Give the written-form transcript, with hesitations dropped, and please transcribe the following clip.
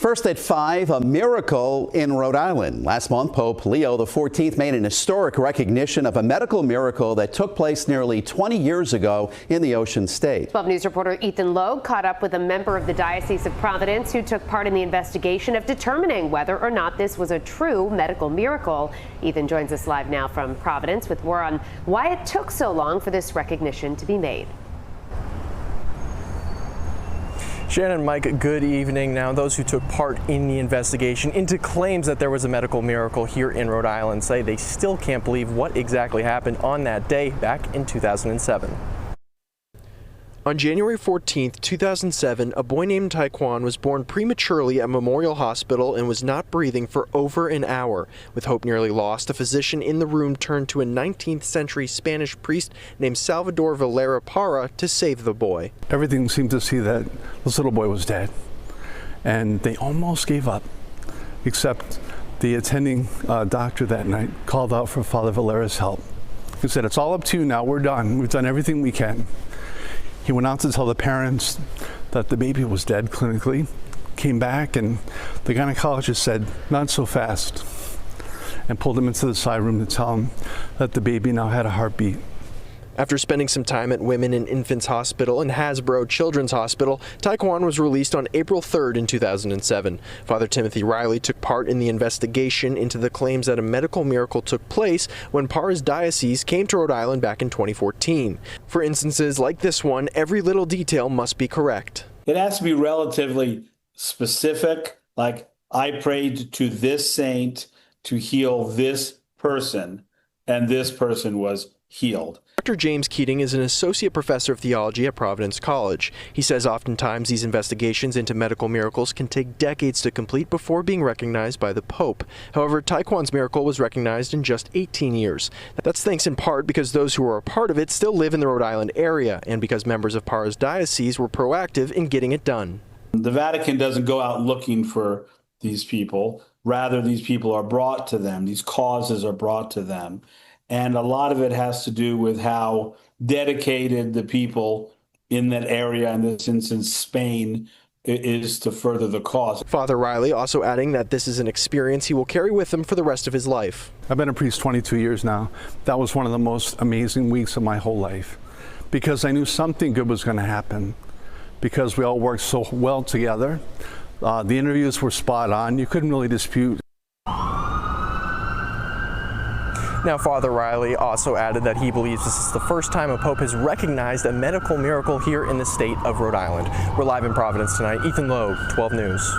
First at 5, a miracle in Rhode Island. Last month, Pope Leo XIV made an historic recognition of a medical miracle that took place nearly 20 years ago in the Ocean State. 12 News reporter Ethan Logue caught up with a member of the Diocese of Providence who took part in the investigation of determining whether or not this was a true medical miracle. Ethan joins us live now from Providence with more on why it took so long for this recognition to be made. Shannon, Mike, good evening. Now, those who took part in the investigation into claims that there was a medical miracle here in Rhode Island say they still can't believe what exactly happened on that day back in 2007. On January 14, 2007, a boy named Taekwon was born prematurely at Memorial Hospital and was not breathing for over an hour. With hope nearly lost, a physician in the room turned to a 19th century Spanish priest named Salvador Valera Parra to save the boy. Everything seemed to see that this little boy was dead, and they almost gave up, except the attending doctor that night called out for Father Valera's help. He said, "It's all up to you now, we're done. We've done everything we can." He went out to tell the parents that the baby was dead clinically, came back, and the gynecologist said, "Not so fast," and pulled him into the side room to tell him that the baby now had a heartbeat. After spending some time at Women and Infants Hospital and Hasbro Children's Hospital, Taekwon was released on April 3rd in 2007. Father Timothy Riley took part in the investigation into the claims that a medical miracle took place when Parra's diocese came to Rhode Island back in 2014. For instances like this one, every little detail must be correct. It has to be relatively specific, like I prayed to this saint to heal this person, and this person was healed. Dr. James Keating is an associate professor of theology at Providence College. He says oftentimes these investigations into medical miracles can take decades to complete before being recognized by the Pope. However, Taekwon's miracle was recognized in just 18 years. That's thanks in part because those who were a part of it still live in the Rhode Island area, and because members of Parra's diocese were proactive in getting it done. The Vatican doesn't go out looking for these people. Rather, these people are brought to them. These causes are brought to them. And a lot of it has to do with how dedicated the people in that area, in this instance Spain, is to further the cause. Father Riley also adding that this is an experience he will carry with him for the rest of his life. I've been a priest 22 years now. That was one of the most amazing weeks of my whole life, because I knew something good was going to happen, because we all worked so well together. The interviews were spot on. You couldn't really dispute. Now, Father Riley also added that he believes this is the first time a pope has recognized a medical miracle here in the state of Rhode Island. We're live in Providence tonight. Ethan Logue, 12 News.